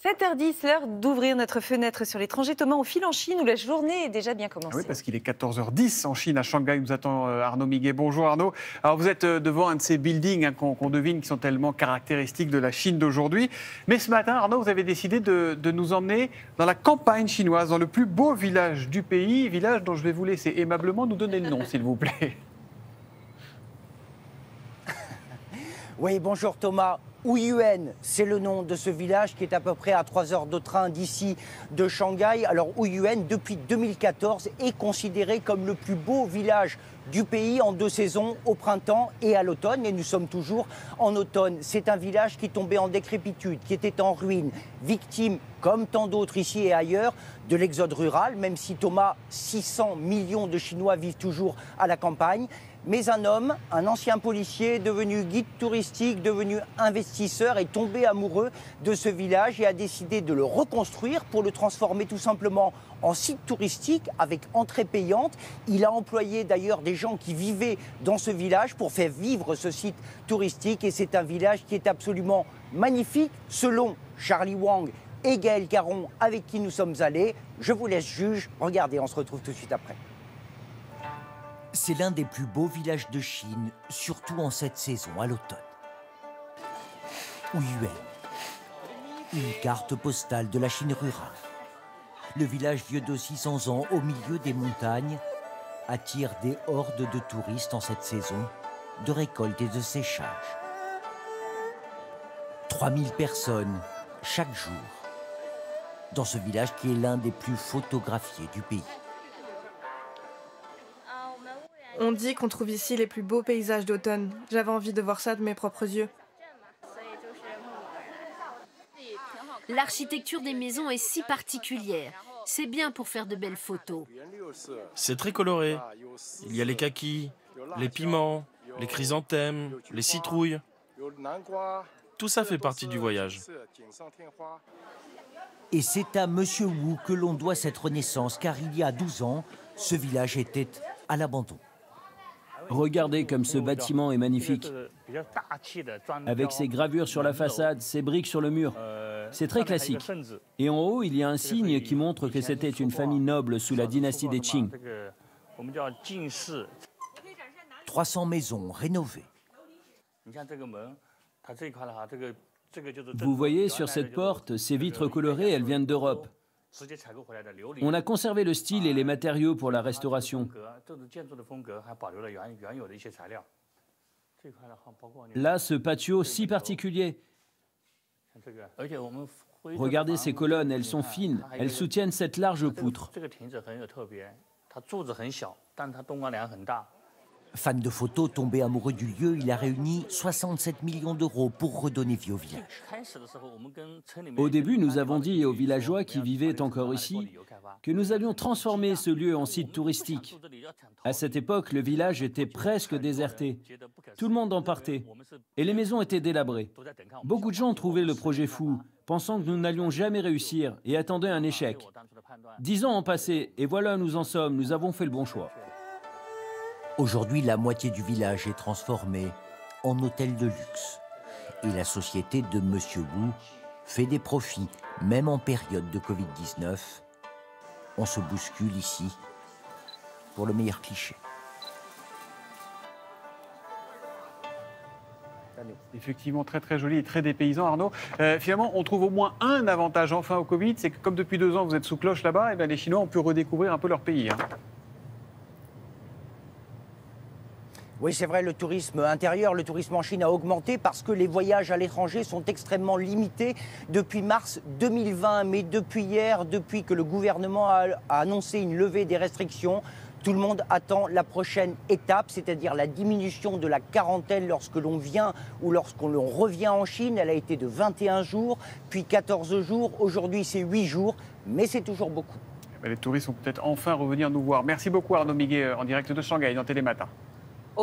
7h10, l'heure d'ouvrir notre fenêtre sur l'étranger. Thomas, on file en Chine où la journée est déjà bien commencée. Oui, parce qu'il est 14h10 en Chine, à Shanghai. Nous attend Arnaud Miguet. Bonjour Arnaud. Alors vous êtes devant un de ces buildings qu'on devine qui sont tellement caractéristiques de la Chine d'aujourd'hui. Mais ce matin, Arnaud, vous avez décidé de nous emmener dans la campagne chinoise, dans le plus beau village du pays, village dont je vais vous laisser aimablement nous donner le nom, s'il vous plaît. Oui, bonjour Thomas. Huiyuan, c'est le nom de ce village qui est à peu près à 3 heures de train d'ici, de Shanghai. Alors Huiyuan, depuis 2014, est considéré comme le plus beau village du pays en 2 saisons, au printemps et à l'automne. Et nous sommes toujours en automne. C'est un village qui tombait en décrépitude, qui était en ruine, victime, comme tant d'autres ici et ailleurs, de l'exode rural, même si Thomas, 600 millions de Chinois vivent toujours à la campagne. Mais un homme, un ancien policier, devenu guide touristique, devenu investisseur, est tombé amoureux de ce village et a décidé de le reconstruire pour le transformer tout simplement en site touristique avec entrée payante. Il a employé d'ailleurs des gens qui vivaient dans ce village pour faire vivre ce site touristique. Et c'est un village qui est absolument magnifique, selon Charlie Wang et Gaël Caron, avec qui nous sommes allés. Je vous laisse juge. Regardez, on se retrouve tout de suite après. C'est l'un des plus beaux villages de Chine, surtout en cette saison, à l'automne. Huiyuan, une carte postale de la Chine rurale. Le village vieux de 600 ans, au milieu des montagnes, attire des hordes de touristes en cette saison, de récolte et de séchage. 3000 personnes chaque jour, dans ce village qui est l'un des plus photographiés du pays. On dit qu'on trouve ici les plus beaux paysages d'automne. J'avais envie de voir ça de mes propres yeux. L'architecture des maisons est si particulière. C'est bien pour faire de belles photos. C'est très coloré. Il y a les kakis, les piments, les chrysanthèmes, les citrouilles. Tout ça fait partie du voyage. Et c'est à Monsieur Wu que l'on doit cette renaissance, car il y a 12 ans, ce village était à l'abandon. Regardez comme ce bâtiment est magnifique. Avec ses gravures sur la façade, ses briques sur le mur. C'est très classique. Et en haut, il y a un signe qui montre que c'était une famille noble sous la dynastie des Qing. 300 maisons rénovées. Vous voyez sur cette porte, ces vitres colorées, elles viennent d'Europe. On a conservé le style et les matériaux pour la restauration. Là, ce patio si particulier. Regardez ces colonnes, elles sont fines, elles soutiennent cette large poutre. Fan de photos, tombé amoureux du lieu, il a réuni 67 millions d'euros pour redonner vie au village. Au début, nous avons dit aux villageois qui vivaient encore ici que nous allions transformer ce lieu en site touristique. À cette époque, le village était presque déserté. Tout le monde en partait. Et les maisons étaient délabrées. Beaucoup de gens trouvaient le projet fou, pensant que nous n'allions jamais réussir et attendaient un échec. 10 ans ont passé et voilà où nous en sommes. Nous avons fait le bon choix. Aujourd'hui, la moitié du village est transformée en hôtel de luxe. Et la société de Monsieur Wu fait des profits, même en période de Covid-19. On se bouscule ici pour le meilleur cliché. Effectivement, très très joli et très dépaysant, Arnaud. Finalement, on trouve au moins un avantage enfin au Covid, c'est que comme depuis 2 ans vous êtes sous cloche là-bas, et bien les Chinois ont pu redécouvrir un peu leur pays. Oui, c'est vrai, le tourisme intérieur, le tourisme en Chine a augmenté parce que les voyages à l'étranger sont extrêmement limités depuis mars 2020. Mais depuis hier, depuis que le gouvernement a annoncé une levée des restrictions, tout le monde attend la prochaine étape, c'est-à-dire la diminution de la quarantaine lorsque l'on vient ou lorsqu'on revient en Chine. Elle a été de 21 jours, puis 14 jours. Aujourd'hui, c'est 8 jours, mais c'est toujours beaucoup. Les touristes vont peut-être enfin revenir nous voir. Merci beaucoup Arnaud Miguet en direct de Shanghai dans Télématin.